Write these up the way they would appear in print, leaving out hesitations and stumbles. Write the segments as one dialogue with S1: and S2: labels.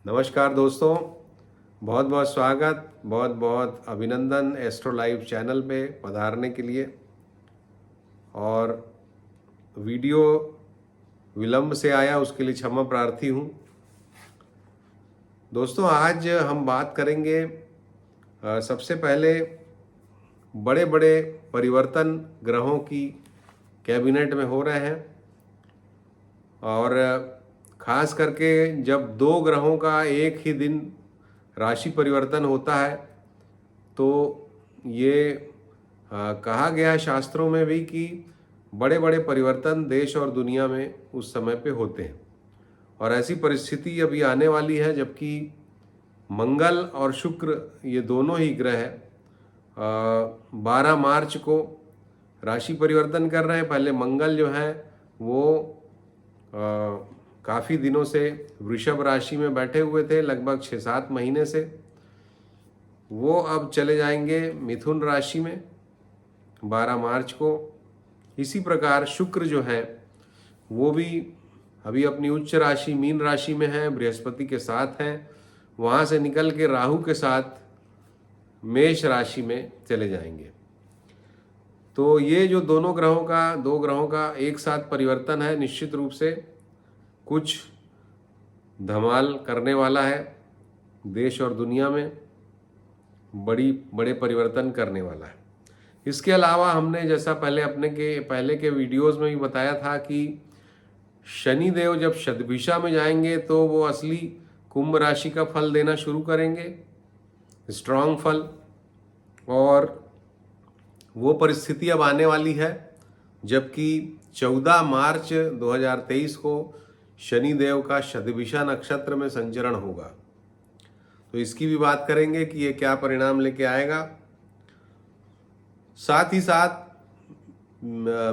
S1: नमस्कार दोस्तों, बहुत बहुत स्वागत, बहुत बहुत अभिनंदन एस्ट्रो लाइव चैनल पे पधारने के लिए। और वीडियो विलंब से आया उसके लिए क्षमा प्रार्थी हूँ। दोस्तों, आज हम बात करेंगे सबसे पहले बड़े बड़े परिवर्तन ग्रहों की कैबिनेट में हो रहे हैं, और खास करके जब दो ग्रहों का एक ही दिन राशि परिवर्तन होता है तो ये कहा गया है शास्त्रों में भी कि बड़े बड़े परिवर्तन देश और दुनिया में उस समय पे होते हैं। और ऐसी परिस्थिति अभी आने वाली है जबकि मंगल और शुक्र ये दोनों ही ग्रह 12 मार्च को राशि परिवर्तन कर रहे हैं। पहले मंगल जो है वो काफ़ी दिनों से वृषभ राशि में बैठे हुए थे, लगभग 6-7 महीने से। वो अब चले जाएंगे मिथुन राशि में 12 मार्च को। इसी प्रकार शुक्र जो है वो भी अभी अपनी उच्च राशि मीन राशि में है, बृहस्पति के साथ हैं। वहाँ से निकल के राहु के साथ मेष राशि में चले जाएंगे। तो ये जो दो ग्रहों का एक साथ परिवर्तन है, निश्चित रूप से कुछ धमाल करने वाला है, देश और दुनिया में बड़े परिवर्तन करने वाला है। इसके अलावा हमने जैसा पहले के वीडियोस में भी बताया था कि शनि देव जब शतभिषा में जाएंगे तो वो असली कुंभ राशि का फल देना शुरू करेंगे, स्ट्रांग फल। और वो परिस्थिति अब आने वाली है जबकि 14 मार्च 2023 को शनि देव का शतभिषा नक्षत्र में संचरण होगा। तो इसकी भी बात करेंगे कि ये क्या परिणाम लेके आएगा। साथ ही साथ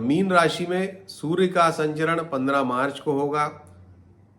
S1: मीन राशि में सूर्य का संचरण 15 मार्च को होगा,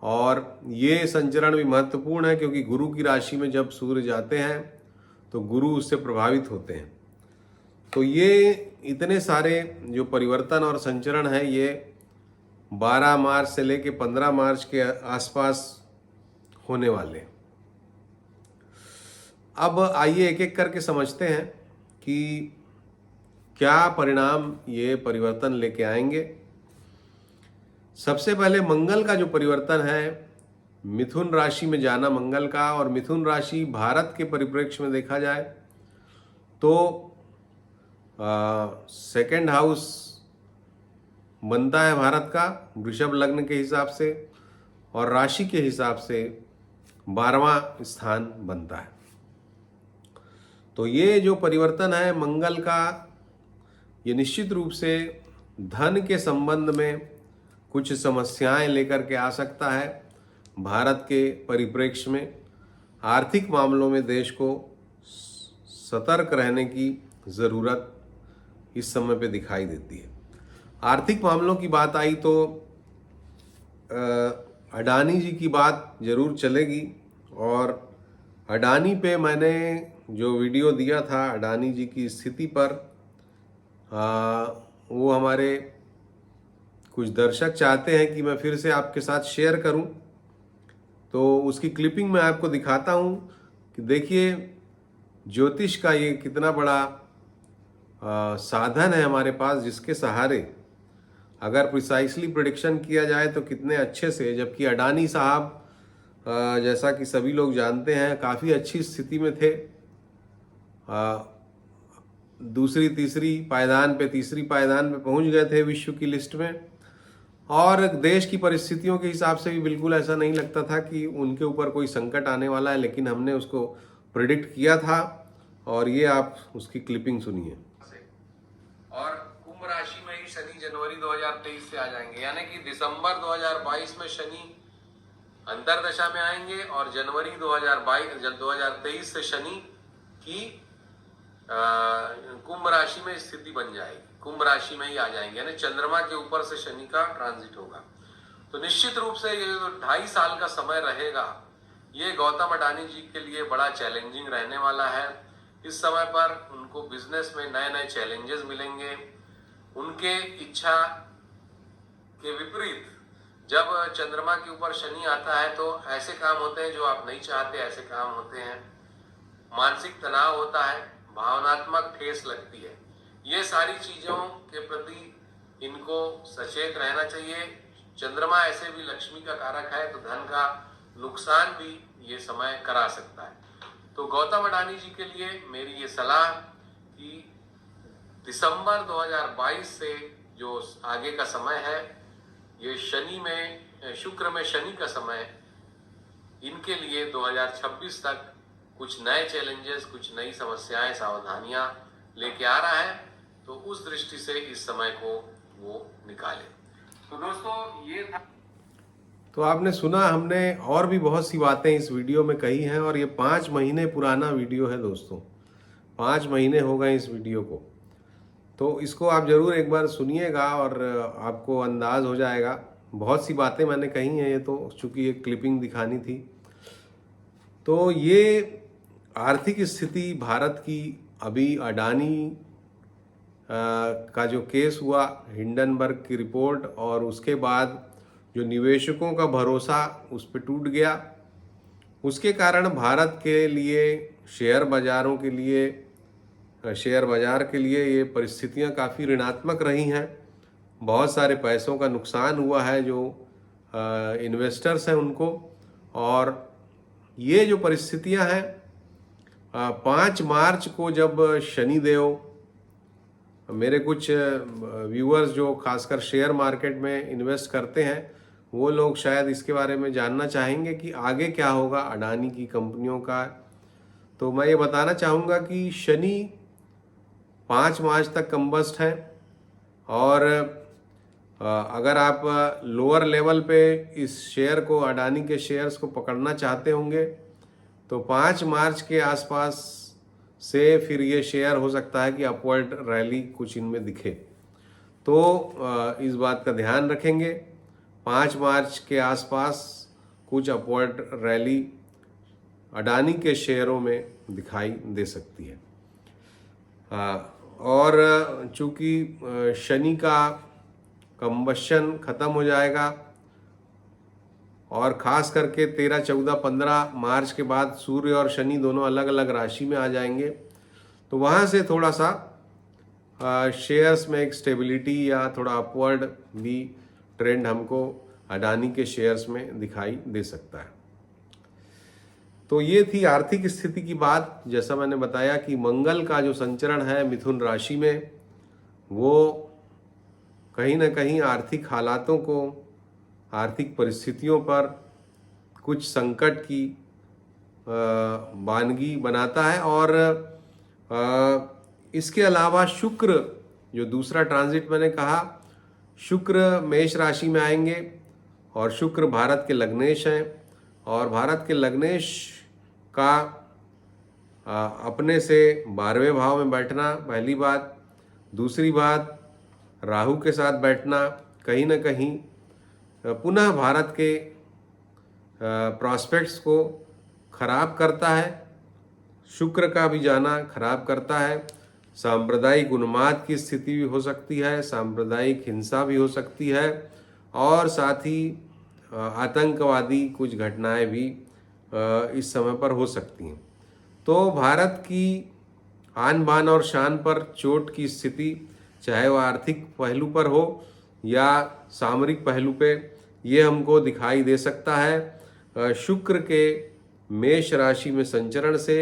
S1: और ये संचरण भी महत्वपूर्ण है क्योंकि गुरु की राशि में जब सूर्य जाते हैं तो गुरु उससे प्रभावित होते हैं। तो ये इतने सारे जो परिवर्तन और संचरण है ये 12 मार्च से लेके 15 मार्च के आसपास होने वाले। अब आइए एक एक करके समझते हैं कि क्या परिणाम ये परिवर्तन लेके आएंगे। सबसे पहले मंगल का जो परिवर्तन है, मिथुन राशि में जाना मंगल का, और मिथुन राशि भारत के परिप्रेक्ष्य में देखा जाए तो सेकंड हाउस बनता है भारत का वृषभ लग्न के हिसाब से, और राशि के हिसाब से 12वां स्थान बनता है। तो ये जो परिवर्तन है मंगल का, ये निश्चित रूप से धन के संबंध में कुछ समस्याएं लेकर के आ सकता है। भारत के परिप्रेक्ष्य में आर्थिक मामलों में देश को सतर्क रहने की ज़रूरत इस समय पे दिखाई देती है। आर्थिक मामलों की बात आई तो अडानी जी की बात जरूर चलेगी, और अडानी पे मैंने जो वीडियो दिया था अडानी जी की स्थिति पर, वो हमारे कुछ दर्शक चाहते हैं कि मैं फिर से आपके साथ शेयर करूं, तो उसकी क्लिपिंग मैं आपको दिखाता हूं कि देखिए ज्योतिष का ये कितना बड़ा साधन है हमारे पास, जिसके सहारे अगर प्रिसाइसली प्रेडिक्शन किया जाए तो कितने अच्छे से। जबकि अडानी साहब जैसा कि सभी लोग जानते हैं काफ़ी अच्छी स्थिति में थे, तीसरी पायदान पे पहुंच गए थे विश्व की लिस्ट में, और देश की परिस्थितियों के हिसाब से भी बिल्कुल ऐसा नहीं लगता था कि उनके ऊपर कोई संकट आने वाला है, लेकिन हमने उसको प्रेडिक्ट किया था। और ये आप उसकी क्लिपिंग सुनिए। और कुंभ राशि में ही शनि जनवरी 2023 से आ जाएंगे, यानी कि दिसंबर 2022 में शनि अंतर्दशा में आएंगे, और जनवरी 2023 से शनि की कुंभ राशि में स्थिति बन जाएगी, कुंभ राशि में ही आ जाएंगे, यानी चंद्रमा के ऊपर से शनि का ट्रांजिट होगा। तो निश्चित रूप से ये जो 2.5 साल का समय रहेगा ये गौतम अडानी जी के लिए बड़ा चैलेंजिंग रहने वाला है। इस समय पर उनको बिजनेस में नए नए चैलेंजेस मिलेंगे। उनके इच्छा के विपरीत जब चंद्रमा के ऊपर शनि आता है तो ऐसे काम होते हैं जो आप नहीं चाहते, ऐसे काम होते हैं, मानसिक तनाव होता है, भावनात्मक ठेस लगती है। ये सारी चीजों के प्रति इनको सचेत रहना चाहिए। चंद्रमा ऐसे भी लक्ष्मी का कारक है, तो धन का नुकसान भी ये समय करा सकता है। तो गौतम अडानी जी के लिए मेरी ये सलाह कि दिसंबर 2022 से जो आगे का समय है, ये शुक्र में शनि का समय इनके लिए 2026 तक कुछ नए चैलेंजेस, कुछ नई समस्याएं, सावधानियां लेके आ रहा है। तो उस दृष्टि से इस समय को वो निकाले। तो दोस्तों ये था। तो आपने सुना, हमने और भी बहुत सी बातें इस वीडियो में कही हैं, और ये 5 महीने पुराना वीडियो है दोस्तों। 5 महीने हो गए इस वीडियो को, तो इसको आप ज़रूर एक बार सुनिएगा और आपको अंदाज हो जाएगा। बहुत सी बातें मैंने कही हैं, ये तो चूँकि एक क्लिपिंग दिखानी थी। तो ये आर्थिक स्थिति भारत की अभी अडानी का जो केस हुआ, हिंडनबर्ग की रिपोर्ट, और उसके बाद जो निवेशकों का भरोसा उस पर टूट गया, उसके कारण भारत के लिए शेयर बाजार के लिए ये परिस्थितियां काफ़ी ऋणात्मक रही हैं। बहुत सारे पैसों का नुकसान हुआ है जो इन्वेस्टर्स हैं उनको। और ये जो परिस्थितियां हैं, 5 मार्च को जब शनिदेव, मेरे कुछ व्यूअर्स जो खासकर शेयर मार्केट में इन्वेस्ट करते हैं, वो लोग शायद इसके बारे में जानना चाहेंगे कि आगे क्या होगा अडानी की कंपनियों का। तो मैं ये बताना चाहूँगा कि शनि 5 मार्च तक कम्बस्ट है, और अगर आप लोअर लेवल पे इस शेयर को, अडानी के शेयर्स को पकड़ना चाहते होंगे, तो 5 मार्च के आसपास से फिर ये शेयर हो सकता है कि अपवर्ड रैली कुछ इनमें दिखे। तो इस बात का ध्यान रखेंगे, 5 मार्च के आसपास कुछ अपवर्ड रैली अडानी के शेयरों में दिखाई दे सकती है। और चूंकि शनि का कंबशन खत्म हो जाएगा, और ख़ास करके 13, 14, 15 मार्च के बाद सूर्य और शनि दोनों अलग अलग राशि में आ जाएंगे, तो वहाँ से थोड़ा सा शेयर्स में एक स्टेबिलिटी या थोड़ा अपवर्ड भी ट्रेंड हमको अडानी के शेयर्स में दिखाई दे सकता है। तो ये थी आर्थिक स्थिति की बात। जैसा मैंने बताया कि मंगल का जो संचरण है मिथुन राशि में, वो कहीं ना कहीं आर्थिक हालातों को, आर्थिक परिस्थितियों पर कुछ संकट की वानगी बनाता है। और इसके अलावा शुक्र, जो दूसरा ट्रांजिट मैंने कहा, शुक्र मेष राशि में आएंगे, और शुक्र भारत के लग्नेश हैं, और भारत के लग्नेश का अपने से 12वें भाव में बैठना पहली बात। दूसरी बात, राहु के साथ बैठना कहीं ना कहीं पुनः भारत के प्रॉस्पेक्ट्स को खराब करता है। शुक्र का भी जाना खराब करता है। सांप्रदायिक उन्माद की स्थिति भी हो सकती है, सांप्रदायिक हिंसा भी हो सकती है, और साथ ही आतंकवादी कुछ घटनाएं भी इस समय पर हो सकती हैं। तो भारत की आन बान और शान पर चोट की स्थिति, चाहे वह आर्थिक पहलू पर हो या सामरिक पहलू पे, ये हमको दिखाई दे सकता है। शुक्र के मेष राशि में संचरण से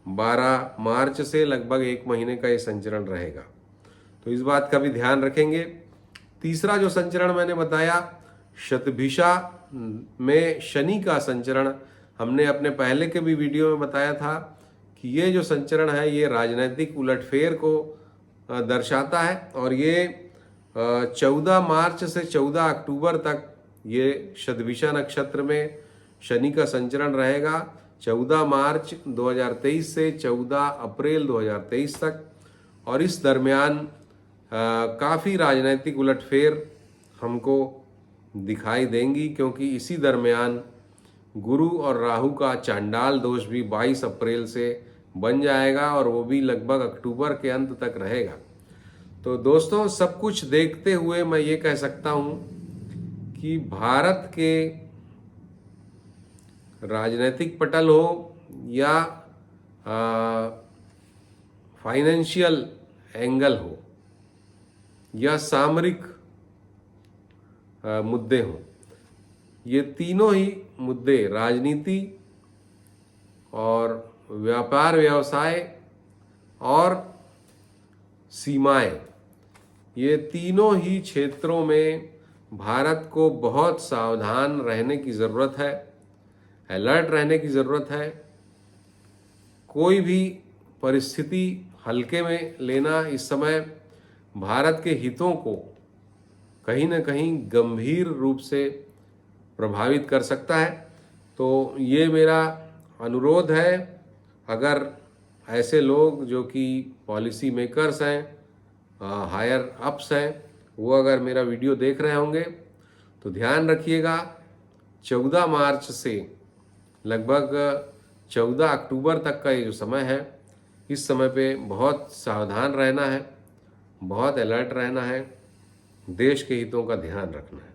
S1: 12 मार्च से लगभग 1 महीने का ये संचरण रहेगा, तो इस बात का भी ध्यान रखेंगे। तीसरा जो संचरण मैंने बताया, शतभिषा में शनि का संचरण, हमने अपने पहले के भी वीडियो में बताया था कि ये जो संचरण है ये राजनीतिक उलटफेर को दर्शाता है, और ये 14 मार्च से 14 अक्टूबर तक ये शतभिषा नक्षत्र में शनि का संचरण रहेगा। 14 मार्च 2023 से 14 अप्रैल 2023 तक, और इस दरमियान काफ़ी राजनीतिक उलटफेर हमको दिखाई देंगी, क्योंकि इसी दरमियान गुरु और राहु का चांडाल दोष भी 22 अप्रैल से बन जाएगा, और वो भी लगभग अक्टूबर के अंत तक रहेगा। तो दोस्तों, सब कुछ देखते हुए मैं ये कह सकता हूँ कि भारत के राजनीतिक पटल हो या फाइनेंशियल एंगल हो या सामरिक मुद्दे हों, ये तीनों ही मुद्दे, राजनीति और व्यापार व्यवसाय और सीमाएं, ये तीनों ही क्षेत्रों में भारत को बहुत सावधान रहने की ज़रूरत है, अलर्ट रहने की ज़रूरत है। कोई भी परिस्थिति हल्के में लेना इस समय भारत के हितों को कहीं ना कहीं गंभीर रूप से प्रभावित कर सकता है। तो ये मेरा अनुरोध है, अगर ऐसे लोग जो कि पॉलिसी मेकर्स हैं, हायर अप्स हैं, वो अगर मेरा वीडियो देख रहे होंगे तो ध्यान रखिएगा, 14 मार्च से लगभग 14 अक्टूबर तक का ये जो समय है, इस समय पे बहुत सावधान रहना है, बहुत अलर्ट रहना है, देश के हितों का ध्यान रखना है।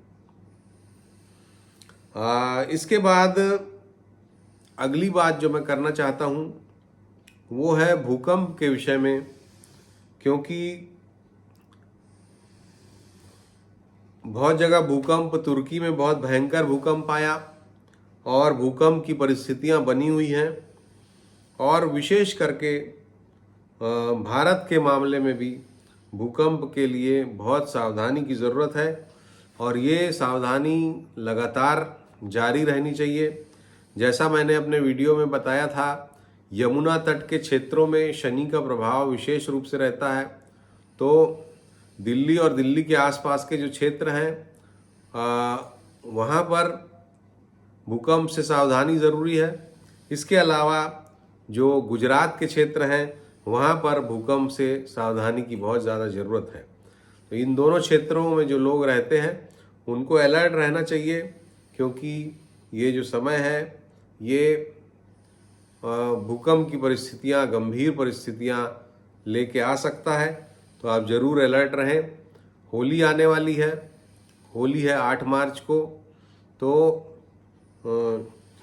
S1: इसके बाद अगली बात जो मैं करना चाहता हूँ वो है भूकंप के विषय में, क्योंकि बहुत जगह भूकंप, तुर्की में बहुत भयंकर भूकंप आया और भूकंप की परिस्थितियां बनी हुई हैं, और विशेष करके भारत के मामले में भी भूकंप के लिए बहुत सावधानी की ज़रूरत है, और ये सावधानी लगातार जारी रहनी चाहिए। जैसा मैंने अपने वीडियो में बताया था, यमुना तट के क्षेत्रों में शनि का प्रभाव विशेष रूप से रहता है, तो दिल्ली और दिल्ली के आसपास के जो क्षेत्र हैं वहाँ पर भूकंप से सावधानी ज़रूरी है। इसके अलावा जो गुजरात के क्षेत्र हैं वहाँ पर भूकंप से सावधानी की बहुत ज़्यादा ज़रूरत है। तो इन दोनों क्षेत्रों में जो लोग रहते हैं उनको अलर्ट रहना चाहिए, क्योंकि ये जो समय है ये भूकंप की परिस्थितियाँ, गंभीर परिस्थितियाँ लेके आ सकता है। तो आप ज़रूर अलर्ट रहें। होली आने वाली है, होली है 8 मार्च को, तो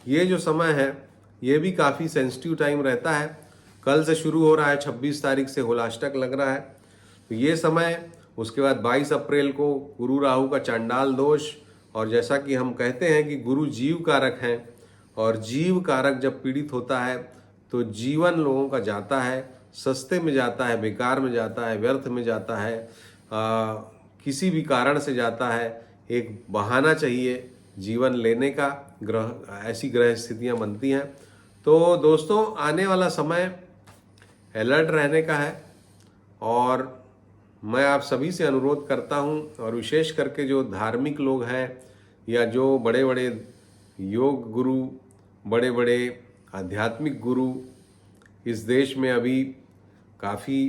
S1: ये जो समय है ये भी काफ़ी सेंसिटिव टाइम रहता है। कल से शुरू हो रहा है, 26 तारीख से होलाष्टक लग रहा है। तो ये समय, उसके बाद 22 अप्रैल को गुरु राहु का चांडाल दोष, और जैसा कि हम कहते हैं कि गुरु जीव कारक हैं, और जीव कारक जब पीड़ित होता है तो जीवन लोगों का जाता है, सस्ते में जाता है, बेकार में जाता है, व्यर्थ में जाता है, किसी भी कारण से जाता है। एक बहाना चाहिए जीवन लेने का, ऐसी ग्रह स्थितियाँ बनती हैं। तो दोस्तों, आने वाला समय अलर्ट रहने का है, और मैं आप सभी से अनुरोध करता हूं, और विशेष करके जो धार्मिक लोग हैं या जो बड़े बड़े योग गुरु, बड़े बड़े आध्यात्मिक गुरु इस देश में अभी काफ़ी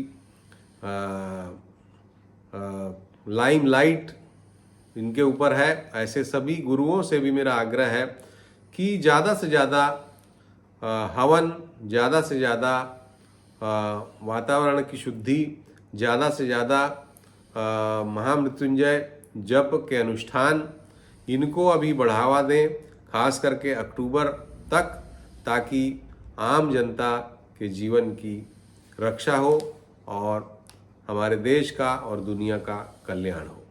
S1: लाइमलाइट इनके ऊपर है, ऐसे सभी गुरुओं से भी मेरा आग्रह है कि ज़्यादा से ज़्यादा हवन, ज़्यादा से ज़्यादा वातावरण की शुद्धि, ज़्यादा से ज़्यादा महामृत्युंजय जप के अनुष्ठान, इनको अभी बढ़ावा दें, खास करके अक्टूबर तक, ताकि आम जनता के जीवन की रक्षा हो और हमारे देश का और दुनिया का कल्याण हो।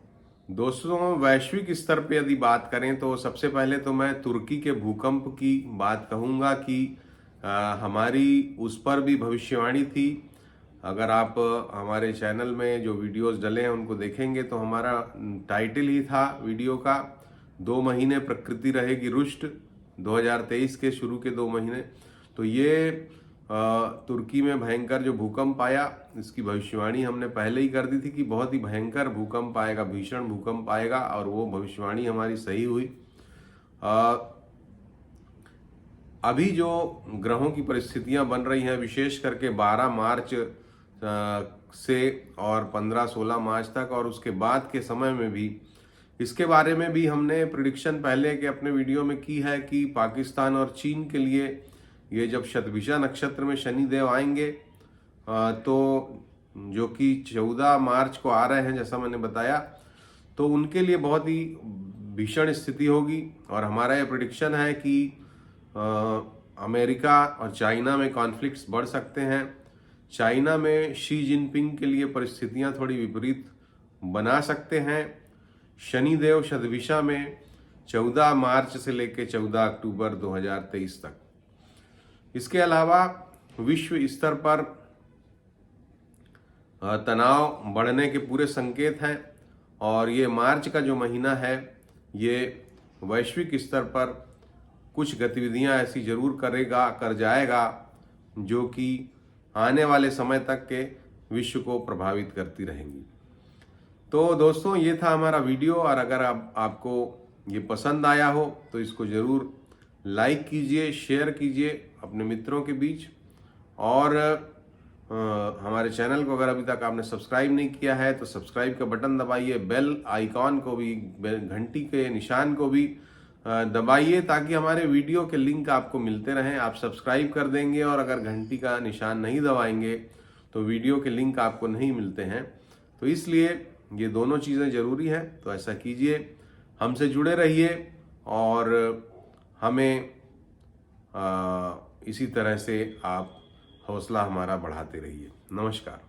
S1: दोस्तों, वैश्विक स्तर पे यदि बात करें तो सबसे पहले तो मैं तुर्की के भूकंप की बात कहूँगा कि हमारी उस पर भी भविष्यवाणी थी। अगर आप हमारे चैनल में जो वीडियोस डले हैं उनको देखेंगे तो हमारा टाइटल ही था वीडियो का, 2 महीने प्रकृति रहेगी रुष्ट, 2023 के शुरू के 2 महीने। तो ये तुर्की में भयंकर जो भूकंप आया, इसकी भविष्यवाणी हमने पहले ही कर दी थी कि बहुत ही भयंकर भूकंप आएगा, भीषण भूकंप आएगा, और वो भविष्यवाणी हमारी सही हुई। अभी जो ग्रहों की परिस्थितियां बन रही हैं, विशेष करके 12 मार्च से और 15-16 मार्च तक, और उसके बाद के समय में भी, इसके बारे में भी हमने प्रिडिक्शन पहले के अपने वीडियो में की है कि पाकिस्तान और चीन के लिए ये जब शतभिषा नक्षत्र में शनिदेव आएंगे तो जो कि 14 मार्च को आ रहे हैं, जैसा मैंने बताया, तो उनके लिए बहुत ही भीषण स्थिति होगी और हमारा ये प्रेडिक्शन है कि अमेरिका और चाइना में कॉन्फ्लिक्ट्स बढ़ सकते हैं। चाइना में शी जिनपिंग के लिए परिस्थितियां थोड़ी विपरीत बना सकते हैं। शनिदेव शतभिषा में 14 मार्च से लेकर 14 अक्टूबर 2023 तक। इसके अलावा विश्व स्तर पर तनाव बढ़ने के पूरे संकेत हैं और ये मार्च का जो महीना है ये वैश्विक स्तर पर कुछ गतिविधियां ऐसी जरूर कर जाएगा जो कि आने वाले समय तक के विश्व को प्रभावित करती रहेंगी। तो दोस्तों, ये था हमारा वीडियो और अगर आपको ये पसंद आया हो तो इसको ज़रूर लाइक कीजिए, शेयर कीजिए अपने मित्रों के बीच और हमारे चैनल को अगर अभी तक आपने सब्सक्राइब नहीं किया है तो सब्सक्राइब का बटन दबाइए, बेल आइकॉन को भी, घंटी के निशान को भी दबाइए ताकि हमारे वीडियो के लिंक आपको मिलते रहें। आप सब्सक्राइब कर देंगे और अगर घंटी का निशान नहीं दबाएंगे तो वीडियो के लिंक आपको नहीं मिलते हैं। तो इसलिए ये दोनों चीज़ें ज़रूरी हैं, तो ऐसा कीजिए, हमसे जुड़े रहिए और हमें इसी तरह से आप हौसला हमारा बढ़ाते रहिए। नमस्कार।